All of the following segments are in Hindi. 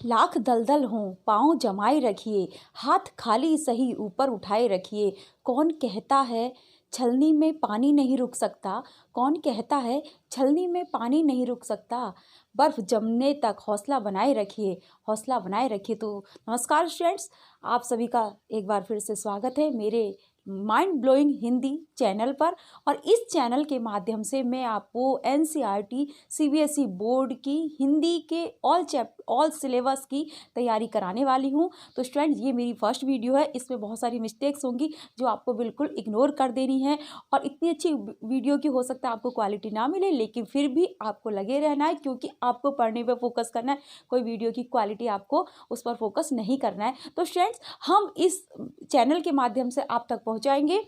लाख दलदल हों पाँव जमाए रखिए, हाथ खाली सही ऊपर उठाए रखिए। कौन कहता है छलनी में पानी नहीं रुक सकता? कौन कहता है छलनी में पानी नहीं रुक सकता? बर्फ जमने तक हौसला बनाए रखिए, हौसला बनाए रखिए। तो नमस्कार स्टूडेंट्स, आप सभी का एक बार फिर से स्वागत है मेरे माइंड ब्लोइंग हिंदी चैनल पर। और इस चैनल के माध्यम से मैं आपको एनसीईआरटी सीबीएसई बोर्ड की हिंदी के ऑल सिलेबस की तैयारी कराने वाली हूं। तो स्टूडेंट, ये मेरी फर्स्ट वीडियो है, इसमें बहुत सारी मिस्टेक्स होंगी जो आपको बिल्कुल इग्नोर कर देनी है। और इतनी अच्छी वीडियो की हो सकता है आपको क्वालिटी ना मिले, लेकिन फिर भी आपको लगे रहना है, क्योंकि आपको पढ़ने पर फोकस करना है। कोई वीडियो की क्वालिटी आपको उस पर फोकस नहीं करना है। तो स्टूडेंट्स, हम इस चैनल के माध्यम से आप तक पहुंचाएंगे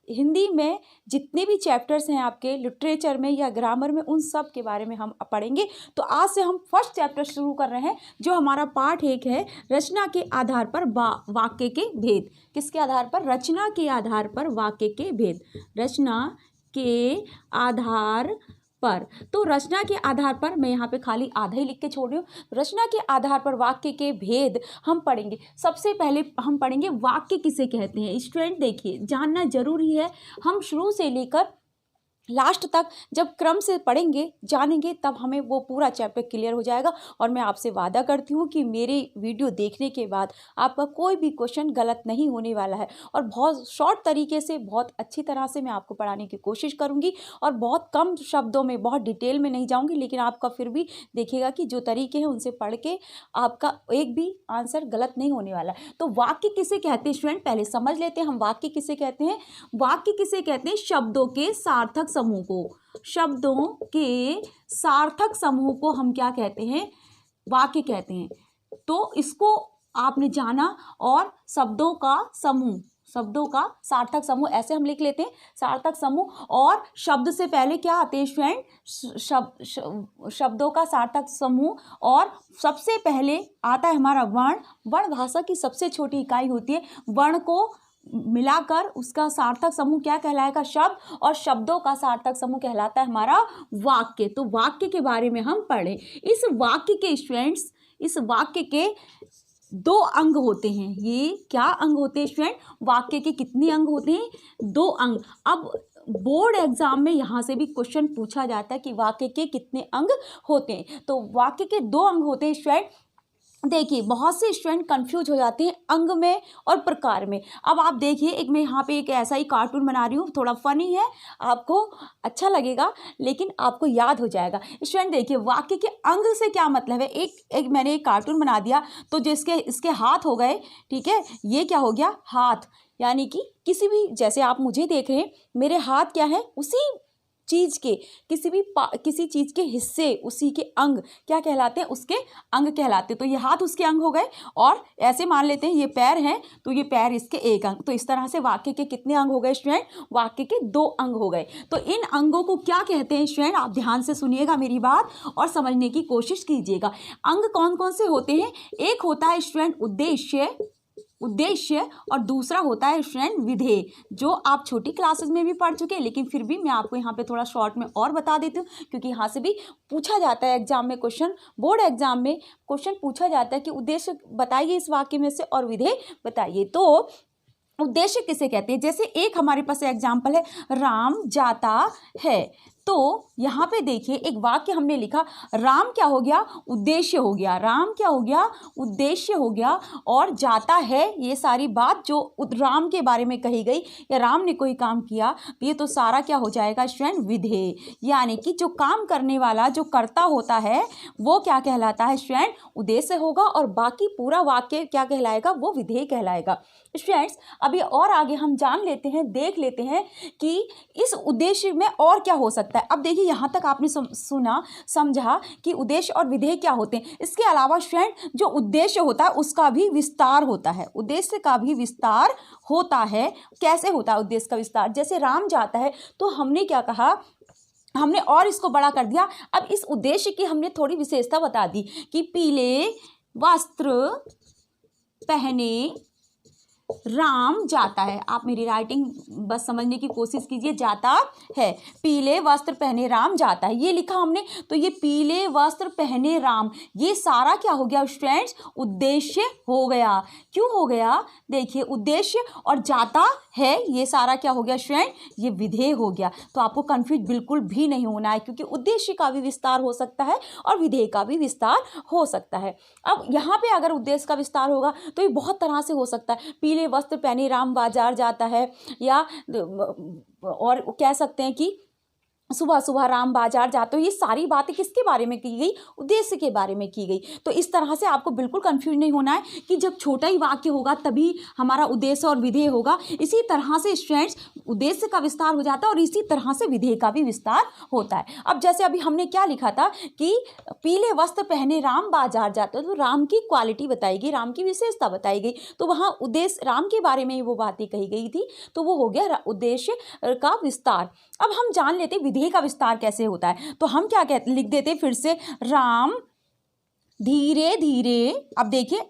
हिंदी में जितने भी चैप्टर्स हैं आपके लिटरेचर में या ग्रामर में, उन सब के बारे में हम पढ़ेंगे। तो आज से हम फर्स्ट चैप्टर शुरू कर रहे हैं, जो हमारा पार्ट 1 है, रचना के आधार पर वाक्य के भेद। किसके आधार पर? रचना के आधार पर वाक्य के भेद। रचना के आधार पर। तो रचना के आधार पर मैं यहाँ पे खाली आधा ही लिख के छोड़ रही हूँ। रचना के आधार पर वाक्य के भेद हम पढ़ेंगे। सबसे पहले हम पढ़ेंगे वाक्य किसे कहते हैं। स्टूडेंट देखिए, जानना जरूरी है। हम शुरू से लेकर लास्ट तक जब क्रम से पढ़ेंगे जानेंगे, तब हमें वो पूरा चैप्टर क्लियर हो जाएगा। और मैं आपसे वादा करती हूँ कि मेरी वीडियो देखने के बाद आपका कोई भी क्वेश्चन गलत नहीं होने वाला है। और बहुत शॉर्ट तरीके से, बहुत अच्छी तरह से मैं आपको पढ़ाने की कोशिश करूँगी। और बहुत कम शब्दों में, बहुत डिटेल में नहीं जाऊँगी, लेकिन आपका फिर भी देखिएगा कि जो तरीके हैं उनसे पढ़ के आपका एक भी आंसर गलत नहीं होने वाला है। तो वाक्य किसे कहते हैं स्टूडेंट, पहले समझ लेते हैं हम वाक्य किसे कहते हैं। वाक्य किसे कहते हैं? शब्दों के सार्थक समूह को। शब्दों के सार्थक समूह को हम क्या कहते हैं? वाक्य कहते हैं। तो इसको आपने जाना। और शब्दों का समूह, शब्दों का सार्थक समूह ऐसे हम लिख लेते हैं, सार्थक समूह। और शब्द से पहले क्या आते हैं स्टूडेंट? शब्दों का सार्थक समूह। और सबसे पहले आता है हमारा वर्ण। वर्ण भाषा की सबसे छोटी इकाई होती है। वर्ण को मिलाकर उसका सार्थक समूह क्या कहलाएगा? शब्द। और शब्दों का सार्थक समूह कहलाता है हमारा वाक्य। तो वाक्य के बारे में हम पढ़े। इस वाक्य के स्टूडेंट्स, इस वाक्य के 2 अंग होते हैं। ये क्या अंग होते हैं स्टूडेंट? वाक्य के कितने अंग होते हैं? 2 अंग। अब बोर्ड एग्जाम में यहाँ से भी क्वेश्चन पूछा जाता है कि वाक्य के कितने अंग होते हैं। तो वाक्य के 2 अंग होते हैं स्टूडेंट। देखिए, बहुत से स्टूडेंट कंफ्यूज हो जाते हैं अंग में और प्रकार में। अब आप देखिए, एक मैं यहाँ पे एक ऐसा ही कार्टून बना रही हूँ, थोड़ा फनी है, आपको अच्छा लगेगा, लेकिन आपको याद हो जाएगा। स्टूडेंट देखिए, वाक्य के अंग से क्या मतलब है। एक मैंने एक कार्टून बना दिया, तो जिसके इसके हाथ हो गए, ठीक है, ये क्या हो गया? हाथ। यानी कि किसी भी, जैसे आप मुझे देख रहे हैं, मेरे हाथ क्या है? उसी चीज के, किसी चीज के हिस्से, उसी के अंग क्या कहलाते हैं? उसके अंग कहलाते हैं। तो ये हाथ उसके अंग हो गए। और ऐसे मान लेते हैं ये पैर हैं, तो ये पैर इसके एक अंग। तो इस तरह से वाक्य के कितने अंग हो गए स्टूडेंट? वाक्य के 2 अंग हो गए। तो इन अंगों को क्या कहते हैं स्टूडेंट? आप ध्यान से सुनिएगा मेरी बात और समझने की कोशिश कीजिएगा। अंग कौन कौन से होते हैं? एक होता है स्टूडेंट उद्देश्य, और दूसरा होता है स्टूडेंट विधेय, जो आप छोटी क्लासेस में भी पढ़ चुके हैं, लेकिन फिर भी मैं आपको यहाँ पे थोड़ा शॉर्ट में और बता देती हूँ, क्योंकि यहाँ से भी पूछा जाता है एग्जाम में क्वेश्चन, बोर्ड एग्जाम में क्वेश्चन पूछा जाता है कि उद्देश्य बताइए इस वाक्य में से और विधेय बताइए। तो उद्देश्य किसे कहते हैं? जैसे एक हमारे पास एग्जाम्पल है, राम जाता है। तो यहाँ पे देखिए, एक वाक्य हमने लिखा, राम क्या हो गया? उद्देश्य हो गया। राम क्या हो गया? उद्देश्य हो गया। और जाता है, ये सारी बात जो राम के बारे में कही गई या राम ने कोई काम किया, ये तो सारा क्या हो जाएगा स्टूडेंट? विधेय। यानी कि जो काम करने वाला, जो कर्ता होता है, वो क्या कहलाता है स्टूडेंट? उद्देश्य होगा। और बाकी पूरा वाक्य क्या कहलाएगा? वो विधेय कहलाएगा। स्टूडेंट्स, अभी और आगे हम जान लेते हैं, देख लेते हैं कि इस उद्देश्य में और क्या हो सकता है। अब देखिए, यहाँ तक आपने सुना, समझा कि उद्देश्य और विधेय क्या होते हैं। इसके अलावा स्टूडेंट, जो उद्देश्य होता है उसका भी विस्तार होता है। उद्देश्य का भी विस्तार होता है। कैसे होता है उद्देश्य का विस्तार? जैसे राम जाता है, तो हमने क्या कहा? हमने और इसको बड़ा कर दिया। अब इस उद्देश्य की हमने थोड़ी विशेषता बता दी कि पीले वस्त्र पहने राम जाता है। आप मेरी राइटिंग बस समझने की कोशिश कीजिए। जाता है, पीले वस्त्र पहने राम जाता है, ये लिखा हमने। तो ये पीले वस्त्र पहने राम, ये सारा क्या हो गया स्टूडेंट्स? उद्देश्य हो गया। क्यों हो गया? देखिए उद्देश्य और जाता है, ये सारा क्या हो गया स्टूडेंट? ये विधेय हो गया। तो आपको कंफ्यूज बिल्कुल भी नहीं होना है, क्योंकि उद्देश्य का भी विस्तार हो सकता है और विधेय का भी विस्तार हो सकता है। अब यहाँ पे अगर उद्देश्य का विस्तार होगा तो ये बहुत तरह से हो सकता है। पीले वस्त्र पहने राम बाजार जाता है, या और कह सकते हैं कि सुबह सुबह राम बाजार जाते हो। ये सारी बातें किसके बारे में की गई? उद्देश्य के बारे में की गई। तो इस तरह से आपको बिल्कुल कंफ्यूज नहीं होना है कि जब छोटा ही वाक्य होगा तभी हमारा उद्देश्य और विधेय होगा। इसी तरह से स्टूडेंट्स उद्देश्य का विस्तार हो जाता है और इसी तरह से विधेय का भी विस्तार होता है। अब जैसे अभी हमने क्या लिखा था कि पीले वस्त्र पहने राम बाजार जाते हो, तो राम की क्वालिटी बताई गई, राम की विशेषता बताई गई, तो वहाँ उद्देश्य राम के बारे में ही वो बातें कही गई थी, तो वो हो गया उद्देश्य का विस्तार। अब हम जान लेते विधेय का विस्तार कैसे होता है। तो हम क्या कहते, लिख देते फिर से, राम धीरे धीरे। अब देखिए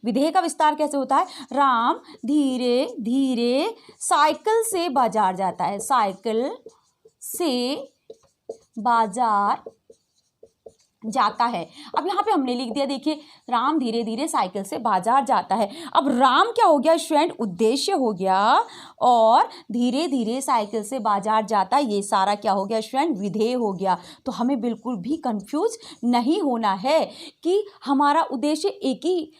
विधेय का विस्तार कैसे होता है? राम धीरे धीरे साइकिल से बाजार जाता है, साइकिल से बाजार जाता है। अब यहाँ पे हमने लिख दिया, देखिए राम धीरे धीरे साइकिल से बाजार जाता है। अब राम क्या हो गया स्टूडेंट? उद्देश्य हो गया, और धीरे धीरे साइकिल से बाजार जाता है, ये सारा क्या हो गया स्टूडेंट? विधेय हो गया। तो हमें बिल्कुल भी कंफ्यूज नहीं होना है कि हमारा उद्देश्य एक ही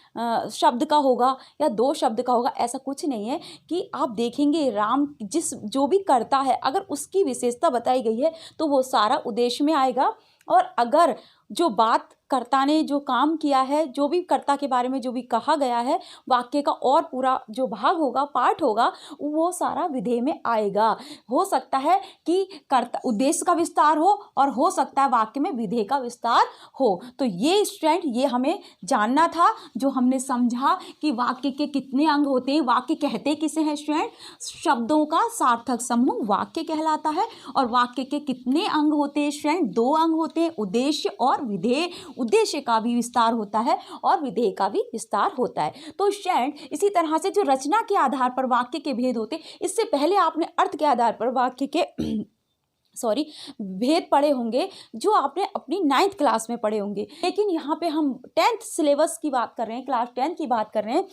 शब्द का होगा या दो शब्द का होगा, ऐसा कुछ नहीं है। कि आप देखेंगे राम जो भी करता है, अगर उसकी विशेषता बताई गई है तो वो सारा उद्देश्य में आएगा, और अगर जो बात कर्ता ने जो काम किया है, जो भी कर्ता के बारे में जो भी कहा गया है, वाक्य का और पूरा जो भाग होगा, पार्ट होगा, वो सारा विधेय में आएगा। हो सकता है कि कर्ता उद्देश्य का विस्तार हो, और हो सकता है वाक्य में विधेय का विस्तार हो। तो ये स्टूडेंट ये हमें जानना था, जो हमने समझा कि वाक्य के कितने अंग होते हैं। वाक्य कहते किसे हैं स्टूडेंट? शब्दों का सार्थक समूह वाक्य कहलाता है। और वाक्य के कितने अंग होते हैं स्टूडेंट? दो अंग होते हैं, उद्देश्य और विधेय। उद्देश्य का भी विस्तार होता है और विधेय का भी विस्तार होता है। तो स्टूडेंट इसी तरह से जो रचना के आधार पर वाक्य के भेद होते, इससे पहले आपने अर्थ के आधार पर वाक्य के भेद पढ़े होंगे, जो आपने अपनी 9th क्लास में पढ़े होंगे। लेकिन यहाँ पे हम 10th सिलेबस की बात कर रहे हैं, क्लास 10 की बात कर रहे हैं,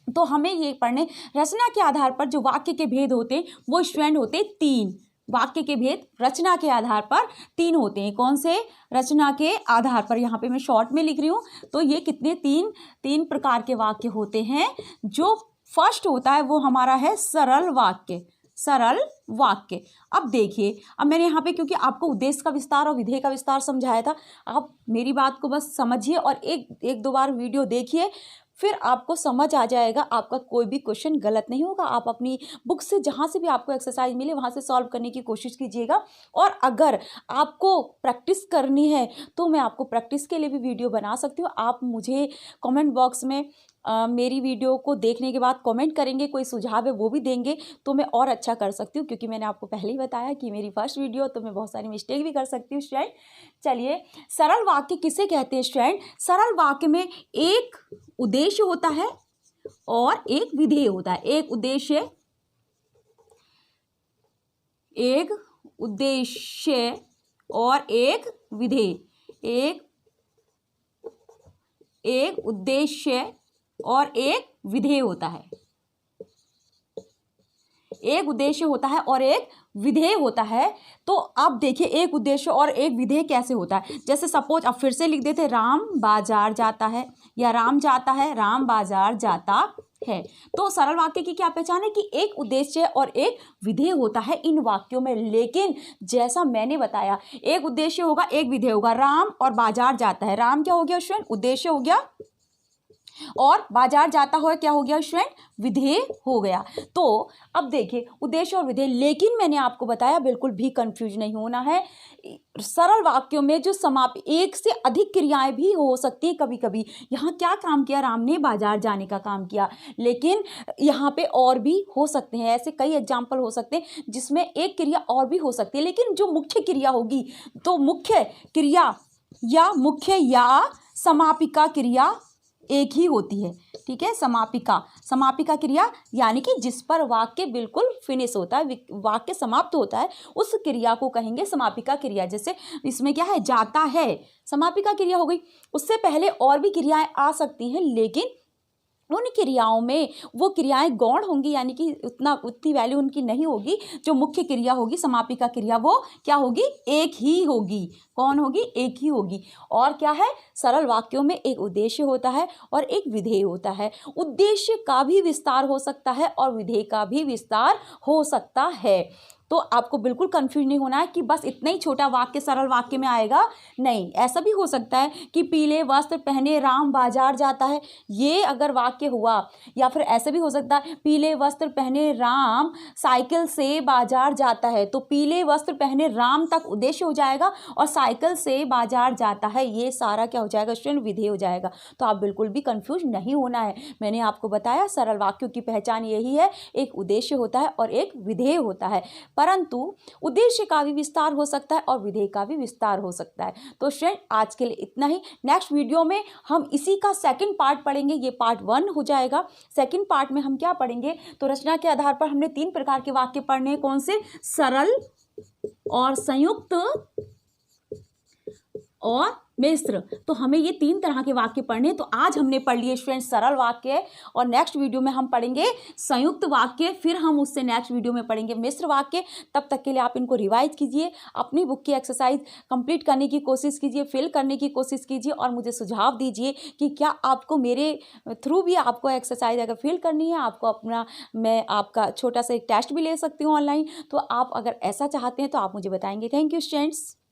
तो हमें ये पढ़ने रचना के आधार पर जो वाक्य के भेद होते हैं वो स्टूडेंट होते 3। वाक्य के भेद रचना के आधार पर 3 होते हैं। कौन से? रचना के आधार पर। यहाँ पे मैं शॉर्ट में लिख रही हूँ, तो ये कितने 3 प्रकार के वाक्य होते हैं। जो फर्स्ट होता है वो हमारा है सरल वाक्य, सरल वाक्य। अब देखिए, अब मैंने यहाँ पे क्योंकि आपको उद्देश्य का विस्तार और विधेय का विस्तार समझाया था, आप मेरी बात को बस समझिए और एक दो बार वीडियो देखिए, फिर आपको समझ आ जाएगा। आपका कोई भी क्वेश्चन गलत नहीं होगा। आप अपनी बुक से जहाँ से भी आपको एक्सरसाइज मिले वहाँ से सॉल्व करने की कोशिश कीजिएगा। और अगर आपको प्रैक्टिस करनी है तो मैं आपको प्रैक्टिस के लिए भी वीडियो बना सकती हूँ। आप मुझे कमेंट बॉक्स में मेरी वीडियो को देखने के बाद कमेंट करेंगे, कोई सुझाव है वो भी देंगे, तो मैं और अच्छा कर सकती हूँ। क्योंकि मैंने आपको पहले ही बताया कि मेरी फर्स्ट वीडियो, तो मैं बहुत सारी मिस्टेक भी कर सकती हूँ स्टूडेंट। चलिए, सरल वाक्य किसे कहते हैं स्टूडेंट? सरल वाक्य में एक उद्देश्य होता है और एक विधेय होता है। एक उद्देश्य और एक विधेय। एक उद्देश्य और एक विधेय होता है। एक उद्देश्य होता है और एक विधेय होता है। तो अब देखिए, एक उद्देश्य और एक विधेय कैसे होता है। जैसे सपोज, अब फिर से लिख देते, राम बाजार जाता है, या राम जाता है, राम बाजार जाता है। तो सरल वाक्य की क्या पहचान है? कि एक उद्देश्य और एक विधेय होता है इन वाक्यों में। लेकिन जैसा मैंने बताया, एक उद्देश्य होगा, एक विधेय होगा। राम और बाजार जाता है, राम क्या हो गया स्टूडेंट? उद्देश्य हो गया, और बाजार जाता हुआ क्या हो गया स्टूडेंट? विधेय हो गया। तो अब देखिए, उद्देश्य और विधेय। लेकिन मैंने आपको बताया बिल्कुल भी कंफ्यूज नहीं होना है। सरल वाक्यों में जो समाप्ति, एक से अधिक क्रियाएं भी हो सकती हैं कभी कभी। यहाँ क्या काम किया? राम ने बाजार जाने का काम किया, लेकिन यहाँ पे और भी हो सकते हैं। ऐसे कई एग्जाम्पल हो सकते हैं जिसमें एक क्रिया और भी हो सकती है। लेकिन जो मुख्य क्रिया होगी, तो मुख्य क्रिया या समापिका क्रिया एक ही होती है। ठीक है, समापिका, समापिका क्रिया यानी कि जिस पर वाक्य बिल्कुल फिनिश होता है, वाक्य समाप्त होता है, उस क्रिया को कहेंगे समापिका क्रिया। जैसे इसमें क्या है, जाता है, समापिका क्रिया हो गई। उससे पहले और भी क्रियाएं आ सकती हैं, लेकिन उन क्रियाओं में वो क्रियाएं गौण होंगी, यानी कि उतनी वैल्यू उनकी नहीं होगी। जो मुख्य क्रिया होगी समापिका क्रिया, वो क्या होगी, एक ही होगी। कौन होगी, एक ही होगी। और क्या है, सरल वाक्यों में एक उद्देश्य होता है और एक विधेय होता है। उद्देश्य का भी विस्तार हो सकता है और विधेय का भी विस्तार हो सकता है। तो आपको बिल्कुल कंफ्यूज नहीं होना है कि बस इतना ही छोटा वाक्य सरल वाक्य में आएगा, नहीं। ऐसा भी हो सकता है कि पीले वस्त्र पहने राम बाजार जाता है, ये अगर वाक्य हुआ। या फिर ऐसे भी हो सकता है पीले वस्त्र पहने राम साइकिल से बाजार जाता है, तो पीले वस्त्र पहने राम तक उद्देश्य हो जाएगा और साइकिल से बाजार जाता है ये सारा क्या हो जाएगा स्टूडेंट, विधेय हो जाएगा। तो आप बिल्कुल भी कंफ्यूज नहीं होना है। मैंने आपको बताया सरल वाक्यों की पहचान यही है, एक उद्देश्य होता है और एक विधेय होता है, परंतु उद्देश्य का भी विस्तार हो सकता है और विधेय का भी विस्तार हो सकता है। तो स्टूडेंट आज के लिए इतना ही। नेक्स्ट वीडियो में हम इसी का सेकंड पार्ट पढ़ेंगे, ये पार्ट 1 हो जाएगा। सेकंड पार्ट में हम क्या पढ़ेंगे, तो रचना के आधार पर हमने 3 प्रकार के वाक्य पढ़ने हैं। कौन से, सरल और संयुक्त और मिश्र। तो हमें ये 3 तरह के वाक्य पढ़ने। तो आज हमने पढ़ लिए स्टूडेंट सरल वाक्य, और नेक्स्ट वीडियो में हम पढ़ेंगे संयुक्त वाक्य, फिर हम उससे नेक्स्ट वीडियो में पढ़ेंगे मिश्र वाक्य। तब तक के लिए आप इनको रिवाइज कीजिए, अपनी बुक की एक्सरसाइज कंप्लीट करने की कोशिश कीजिए, फिल करने की कोशिश कीजिए और मुझे सुझाव दीजिए कि क्या आपको मेरे थ्रू भी आपको एक्सरसाइज अगर फिल करनी है, आपको अपना, मैं आपका छोटा सा एक टेस्ट भी ले सकती हूँ ऑनलाइन। तो आप अगर ऐसा चाहते हैं तो आप मुझे बताएंगे। Thank you students.